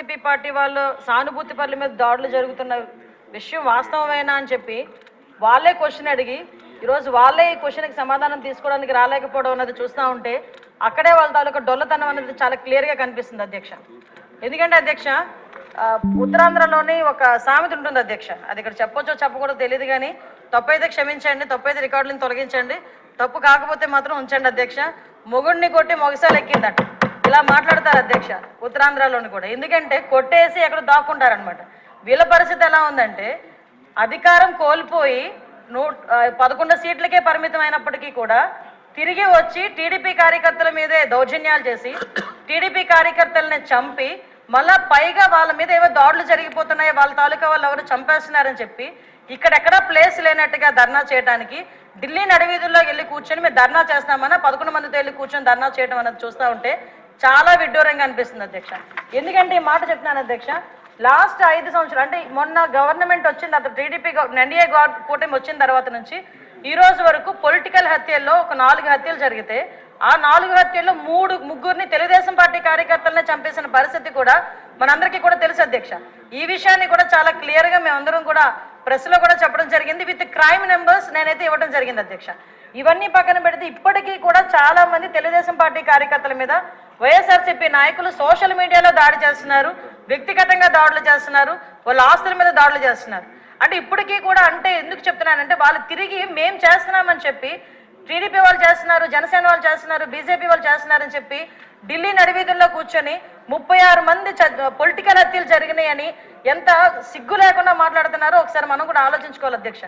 YSRCP party వాళ్ళు సానుభూతి పనుల మీద దాడులు జరుగుతున్న విషయం వాస్తవమేనా అని చెప్పి వాళ్ళే క్వశ్చన్ అడిగి ఈరోజు వాళ్ళే ఈ క్వశ్చన్కి సమాధానం తీసుకోవడానికి రాలేకపోవడం అన్నది చూస్తూ ఉంటే అక్కడే వాళ్ళ తాలూకా డొల్లతనం అనేది చాలా క్లియర్గా కనిపిస్తుంది అధ్యక్ష. ఎందుకంటే అధ్యక్ష ఉత్తరాంధ్రలోని ఒక సామెత ఉంటుంది అధ్యక్ష, అది ఇక్కడ చెప్పొచ్చో చెప్పకూడదో తెలియదు కానీ తప్పైతే క్షమించండి, తప్పైతే రికార్డులను తొలగించండి, తప్పు కాకపోతే మాత్రం ఉంచండి అధ్యక్ష. మొగుడిని కొట్టి మొగసాలు ఎక్కిందట ఇలా మాట్లాడతారు అధ్యక్ష ఉత్తరాంధ్రలోని కూడా. ఎందుకంటే కొట్టేసి ఎక్కడ దాక్కుంటారనమాట. వీళ్ళ పరిస్థితి ఎలా ఉందంటే అధికారం కోల్పోయి 11 సీట్లకే పరిమితం అయినప్పటికీ కూడా తిరిగి వచ్చి టీడీపీ కార్యకర్తల మీదే దౌర్జన్యాలు చేసి టీడీపీ కార్యకర్తలని చంపి మళ్ళా పైగా వాళ్ళ మీద ఏవో దాడులు జరిగిపోతున్నాయో వాళ్ళ తాలూకా వాళ్ళు ఎవరు చంపేస్తున్నారని చెప్పి ఇక్కడెక్కడా ప్లేస్ లేనట్టుగా ధర్నా చేయడానికి ఢిల్లీ నడివీధుల్లోకి వెళ్ళి కూర్చొని మేము ధర్నా చేస్తామన్నా 11 మందితో వెళ్ళి కూర్చొని ధర్నా చేయడం అన్నది చూస్తూ ఉంటే చాలా విడ్డూరంగా అనిపిస్తుంది అధ్యక్ష. ఎందుకంటే ఈ మాట చెప్తున్నాను అధ్యక్ష, లాస్ట్ 5 సంవత్సరాలు అంటే మొన్న గవర్నమెంట్ వచ్చింది అతను టీడీపీ ఎన్డీఏ కూటమి వచ్చిన తర్వాత నుంచి ఈ రోజు వరకు పొలిటికల్ హత్యల్లో ఒక 4 హత్యలు జరిగితే ఆ 4 హత్యల్లో ముగ్గురిని తెలుగుదేశం పార్టీ కార్యకర్తలనే చంపేసిన పరిస్థితి కూడా మనందరికీ కూడా తెలుసు అధ్యక్ష. ఈ విషయాన్ని కూడా చాలా క్లియర్గా మేమందరం కూడా ప్రెస్లో కూడా చెప్పడం జరిగింది, విత్ క్రైమ్ నెంబర్స్ నేనైతే ఇవ్వడం జరిగింది అధ్యక్ష. ఇవన్నీ పక్కన పెడితే ఇప్పటికీ కూడా చాలా మంది తెలుగుదేశం పార్టీ కార్యకర్తల మీద వైఎస్ఆర్సీపీ నాయకులు సోషల్ మీడియాలో దాడి చేస్తున్నారు, వ్యక్తిగతంగా దాడులు చేస్తున్నారు, వాళ్ళ ఆస్తుల మీద దాడులు చేస్తున్నారు. అంటే ఇప్పటికీ కూడా అంటే ఎందుకు చెప్తున్నానంటే వాళ్ళు తిరిగి మేము చేస్తున్నామని చెప్పి టీడీపీ వాళ్ళు చేస్తున్నారు, జనసేన వాళ్ళు చేస్తున్నారు, బీజేపీ వాళ్ళు చేస్తున్నారని చెప్పి ఢిల్లీ నడివీధుల్లో కూర్చొని 36 మంది పొలిటికల్ హత్యలు జరిగినాయని ఎంత సిగ్గు లేకుండా మాట్లాడుతున్నారో ఒకసారి మనం కూడా ఆలోచించుకోవాలి అధ్యక్ష.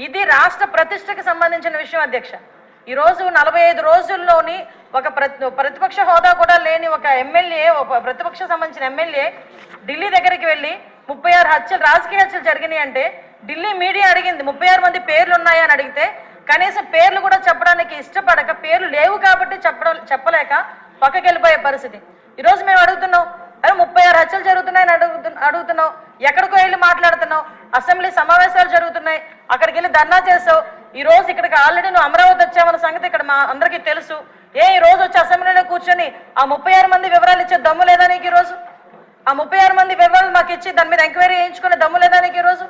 ఇది రాష్ట్ర ప్రతిష్టకు సంబంధించిన విషయం అధ్యక్ష. ఈరోజు 45 రోజుల్లోని ఒక ప్రతిపక్ష హోదా కూడా లేని ఒక ఎమ్మెల్యే, ఒక ప్రతిపక్ష సంబంధించిన ఎమ్మెల్యే ఢిల్లీ దగ్గరికి వెళ్ళి 36 హత్యలు రాజకీయ హత్యలు జరిగినాయి అంటే ఢిల్లీ మీడియా అడిగింది 36 మంది పేర్లు ఉన్నాయా అని అడిగితే కనీసం పేర్లు కూడా చెప్పడానికి ఇష్టపడక పేర్లు లేవు కాబట్టి చెప్పలేక పక్కకి వెళ్ళిపోయే పరిస్థితి. ఈరోజు మేము అడుగుతున్నాం, అరే 36 హత్యలు జరుగుతున్నాయని అడుగుతున్నావు, ఎక్కడికో వెళ్ళి మాట్లాడుతున్నావు, అసెంబ్లీ సమావేశాలు జరుగుతున్నాయి అక్కడికి వెళ్ళి ధర్నా చేసావు, ఈ రోజు ఇక్కడికి ఆల్రెడీ నువ్వు అమరావతి వచ్చావన్న సంగతి ఇక్కడ మా అందరికీ తెలుసు. ఈ రోజు వచ్చి అసెంబ్లీలో కూర్చొని ఆ 36 మంది వివరాలు ఇచ్చే దమ్ము లేదా నీకు? ఈరోజు ఆ 36 మంది వివరాలు మాకు ఇచ్చి దాని మీద ఎంక్వైరీ చేయించుకునే దమ్ము లేదా నీకు? ఈరోజు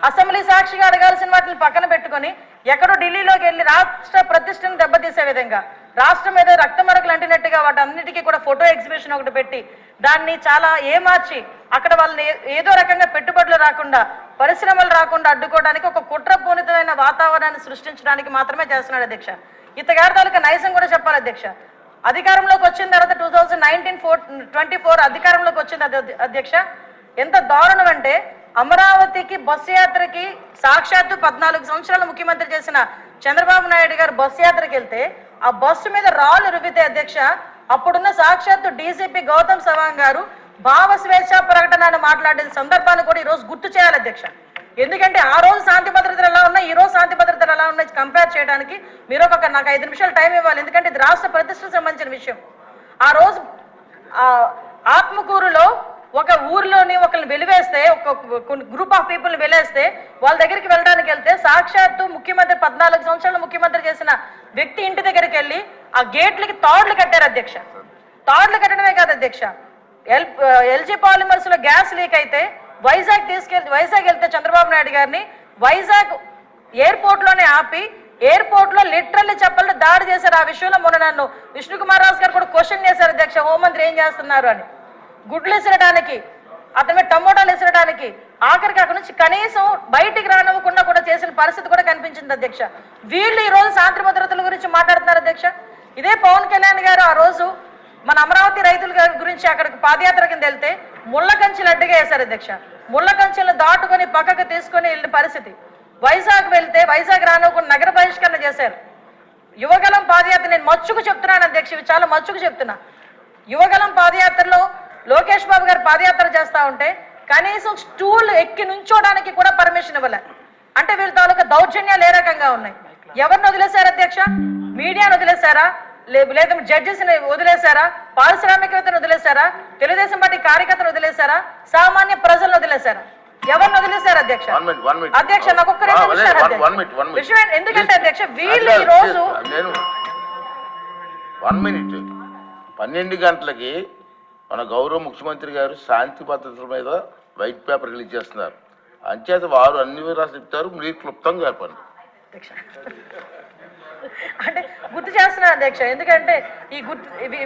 అసెంబ్లీ సాక్షిగా అడగాల్సిన వాటిని పక్కన పెట్టుకొని ఎక్కడో ఢిల్లీలోకి వెళ్ళి రాష్ట్ర ప్రతిష్టను దెబ్బతీసే విధంగా రాష్ట్రం మీద రక్తమరకలు అంటినట్టుగా వాటి అన్నిటికీ కూడా ఫోటో ఎగ్జిబిషన్ ఒకటి పెట్టి దాన్ని చాలా ఏమార్చి అక్కడ వాళ్ళని ఏదో రకంగా పెట్టుబడులు రాకుండా పరిశ్రమలు రాకుండా అడ్డుకోవడానికి ఒక కుట్రపూరితమైన వాతావరణాన్ని సృష్టించడానికి మాత్రమే చేస్తున్నాడు అధ్యక్ష. ఇతగారి తాలూకా నైజం కూడా చెప్పాలి అధ్యక్ష. అధికారంలోకి వచ్చిన తర్వాత 2024 అధికారంలోకి వచ్చింది అధ్యక్ష. ఎంత దారుణం అంటే అమరావతికి బస్సు యాత్రకి సాక్షాత్తు 14 సంవత్సరాలు ముఖ్యమంత్రి చేసిన చంద్రబాబు నాయుడు గారు బస్సు యాత్రకి వెళ్తే ఆ బస్సు మీద రాళ్ళు రువితే అధ్యక్ష అప్పుడున్న సాక్షాత్తు డీసీపీ గౌతమ్ సవాంగ్ గారు భావ స్వేచ్ఛ ప్రకటనను మాట్లాడిన సందర్భాన్ని కూడా ఈరోజు గుర్తు చేయాలి అధ్యక్ష. ఎందుకంటే ఆ రోజు శాంతి భద్రతలు ఎలా ఉన్నాయి, ఈ రోజు శాంతి భద్రతలు ఎలా ఉన్నాయి కంపేర్ చేయడానికి మీరు నాకు 5 నిమిషాలు టైం ఇవ్వాలి. ఎందుకంటే ఇది రాష్ట్ర ప్రతిష్టకు సంబంధించిన విషయం. ఆ రోజు ఆత్మకూరులో ఒక ఊర్లోని ఒకరిని వెలివేస్తే ఒక గ్రూప్ ఆఫ్ పీపుల్ని వెలివేస్తే వాళ్ళ దగ్గరికి వెళ్ళడానికి వెళ్తే సాక్షాత్తు ముఖ్యమంత్రి 14 సంవత్సరాలు ముఖ్యమంత్రి చేసిన వ్యక్తి ఇంటి దగ్గరికి వెళ్ళి ఆ గేట్లకి తాడులు కట్టారు అధ్యక్ష. తాడులు కట్టడమే కాదు అధ్యక్ష, ఎల్జీ పాలిమర్స్ లో గ్యాస్ లీక్ అయితే వైజాగ్ వెళ్తే చంద్రబాబు నాయుడు గారిని వైజాగ్ ఎయిర్పోర్ట్ లోనే ఆపి ఎయిర్పోర్ట్ లో లిటరల్లీ చెప్పాలంటే దాడి చేశారు. ఆ విషయంలో మొన్న నన్ను విష్ణుకుమార్ రాజు గారు కూడా క్వశ్చన్ చేశారు అధ్యక్ష, హోంమంత్రి ఏం చేస్తున్నారు అని. గుడ్లు ఇసరడానికి, అతని మీద టమోటాలు ఇసరడానికి, ఆఖరికి అక్కడి నుంచి కనీసం బయటికి రానివ్వకుండా కూడా చేసిన పరిస్థితి కూడా కనిపించింది అధ్యక్ష. వీళ్ళు ఈ రోజు శాంతి భద్రతల గురించి మాట్లాడుతున్నారు అధ్యక్ష. ఇదే పవన్ కళ్యాణ్ గారు ఆ రోజు మన అమరావతి రైతుల గురించి అక్కడికి పాదయాత్ర కింద వెళ్తే ముళ్ళ కంచెలు అడ్డుగా వేశారు అధ్యక్ష. ముళ్ళ కంచెలు దాటుకొని పక్కకు తీసుకొని వెళ్ళిన పరిస్థితి. వైజాగ్ వెళ్తే వైజాగ్ రానివ్వకుండా నగర బహిష్కరణ చేశారు. యువగలం పాదయాత్ర నేను మచ్చుకు చెప్తున్నాను అధ్యక్ష, ఇవి చాలా మచ్చుకు చెప్తున్నా. యువగలం పాదయాత్రలో లోకేష్ బాబు గారు పాదయాత్ర చేస్తా ఉంటే కనీసం స్టూల్ ఎక్కి నుంచోడానికి కూడా పర్మిషన్ ఇవ్వలే. అంటే వీళ్ళ తాలూకా దౌర్జన్యాలు ఏ రకంగా ఉన్నాయి? ఎవరిని వదిలేశారు అధ్యక్ష? మీడియాను వదిలేశారా, లేదా జడ్జెస్ వదిలేశారా, పారిశ్రామికవేత్తను వదిలేశారా, తెలుగుదేశం పార్టీ కార్యకర్తలు వదిలేశారా, సామాన్య ప్రజలను వదిలేశారా? ఎవరిని వదిలేశారు అధ్యక్ష? అధ్యక్ష నాకు ఒక్క 2 నిమిషాలు విషయం. ఎందుకంటే అధ్యక్ష వీళ్ళు ఈ రోజు 1 మినిట్ 12 గంటలకి మన గౌరవ ముఖ్యమంత్రి గారు శాంతి భద్రతల మీద వైట్ పేపర్ రిలీజ్ చేస్తున్నారు. అంచేత వారు అన్ని వివరాలు చెప్తారు, మీరు క్లుప్తంగా చెప్పండి. అంటే గుర్తు చేస్తున్నారు అధ్యక్ష, ఎందుకంటే ఈ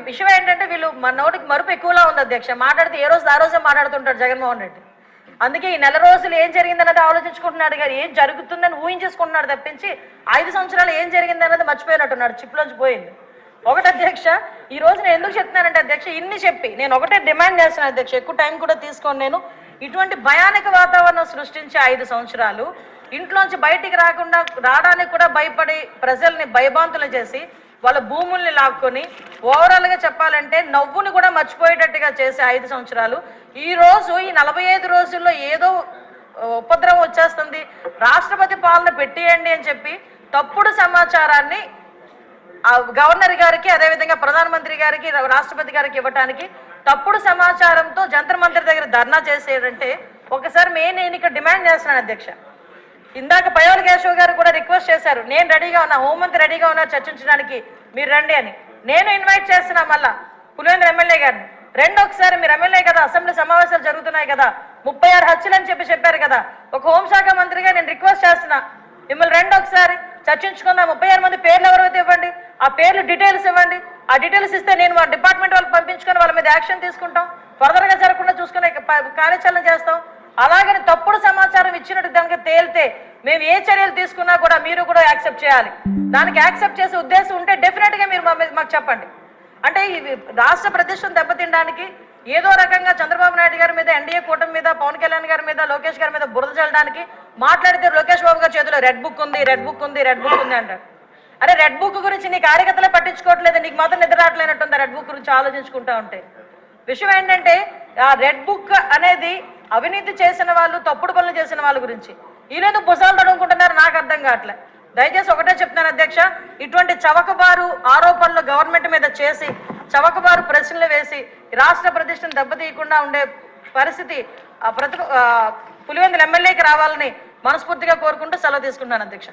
విషయం ఏంటంటే వీళ్ళు మన నోటికి మరుపు ఎక్కువలా ఉంది అధ్యక్ష. మాట్లాడితే ఏ రోజు ఆ రోజే మాట్లాడుతుంటాడు జగన్మోహన్ రెడ్డి. అందుకే ఈ నెల రోజులు ఏం జరిగిందన్నది ఆలోచించుకుంటున్నాడు కానీ ఏం జరుగుతుందని ఊహించేసుకుంటున్నాడు తప్పించి 5 సంవత్సరాలు ఏం జరిగిందన్నది మర్చిపోయినట్టున్నాడు, చిప్లోంచి పోయింది. ఒకటి అధ్యక్ష, ఈ రోజు నేను ఎందుకు చెప్తున్నానంటే అధ్యక్ష, ఇన్ని చెప్పి నేను ఒకటే డిమాండ్ చేస్తున్నాను అధ్యక్ష, ఎక్కువ టైం కూడా తీసుకోను నేను. ఇటువంటి భయానక వాతావరణం సృష్టించే 5 సంవత్సరాలు ఇంట్లోంచి బయటికి రావడానికి కూడా భయపడి ప్రజల్ని భయభాంతులు చేసి వాళ్ళ భూముల్ని లాక్కొని ఓవరాల్గా చెప్పాలంటే నవ్వుని కూడా మర్చిపోయేటట్టుగా చేసే 5 సంవత్సరాలు. ఈ రోజు ఈ 45 రోజుల్లో ఏదో ఉపద్రవం వచ్చేస్తుంది, రాష్ట్రపతి పాలన పెట్టేయండి అని చెప్పి తప్పుడు సమాచారాన్ని గవర్నర్ గారికి అదేవిధంగా ప్రధానమంత్రి గారికి రాష్ట్రపతి గారికి ఇవ్వడానికి తప్పుడు సమాచారంతో జంతర్ మంతర్ దగ్గర ధర్నా చేసేదంటే ఒకసారి నేను ఇక్కడ డిమాండ్ చేస్తున్నాను అధ్యక్ష. ఇందాక పయోల్ కేశవ్ గారు కూడా రిక్వెస్ట్ చేశారు, నేను రెడీగా ఉన్నా, హోంమంత్రి రెడీగా ఉన్నా చర్చించడానికి, మీరు రండి అని. నేను ఇన్వైట్ చేస్తున్నా మళ్ళా పులివెందుల ఎమ్మెల్యే గారిని, రెండు ఒకసారి మీరు ఎమ్మెల్యే కదా, అసెంబ్లీ సమావేశాలు జరుగుతున్నాయి కదా, 36 హత్యలు అని చెప్పారు కదా, ఒక హోంశాఖ మంత్రిగా నేను రిక్వెస్ట్ చేస్తున్నా, మిమ్మల్ని రెండు ఒకసారి చర్చించుకుందాం. 36 మంది పేర్లు ఎవరైతే ఇవ్వండి, ఆ పేర్లు డీటెయిల్స్ ఇవ్వండి. ఆ డీటెయిల్స్ ఇస్తే నేను వాళ్ళ డిపార్ట్మెంట్ వాళ్ళకి పంపించుకొని వాళ్ళ మీద యాక్షన్ తీసుకుంటాం, ఫర్దర్గా జరగకుండా చూసుకునే కార్యాచరణ చేస్తాం. అలాగని తప్పుడు సమాచారం ఇచ్చినట్టు దానికి తేలితే మేము ఏ చర్యలు తీసుకున్నా కూడా మీరు కూడా యాక్సెప్ట్ చేయాలి. దానికి యాక్సెప్ట్ చేసే ఉద్దేశం ఉంటే డెఫినెట్గా మీరు మాకు చెప్పండి. అంటే ఈ రాష్ట్ర ప్రతిష్టను దెబ్బతినడానికి ఏదో రకంగా చంద్రబాబు నాయుడు గారి మీద, ఎన్డీఏ కూటమి మీద, పవన్ కళ్యాణ్ గారి మీద, లోకేష్ గారి మీద బురద చల్లడానికి మాట్లాడితే లోకేష్ బాబు గారి చేతిలో రెడ్ బుక్ ఉంది అంటారు. అరే రెడ్ బుక్ గురించి నీ కార్యకర్తలే పట్టించుకోవట్లేదు, నీకు మాత్రం నిద్ర రావట్లేనట్టుంది రెడ్ బుక్ గురించి ఆలోచించుకుంటా ఉంటే. విషయం ఏంటంటే ఆ రెడ్ బుక్ అనేది అవినీతి చేసిన వాళ్ళు, తప్పుడు పనులు చేసిన వాళ్ళ గురించి. వీళ్ళేదో భుజాలు తడుముకుంటున్నారు, నాకు అర్థం కావట్లే. దయచేసి ఒకటే చెప్తున్నాను అధ్యక్ష, ఇటువంటి చవకబారు ఆరోపణలు గవర్నమెంట్ మీద చేసి చవకబారు ప్రశ్నలు వేసి రాష్ట్ర ప్రతిష్టను దెబ్బతీయకుండా ఉండే పరిస్థితి పులివెందుల ఎమ్మెల్యేకి రావాలని మనస్ఫూర్తిగా కోరుకుంటూ సెలవు తీసుకుంటాను అధ్యక్ష.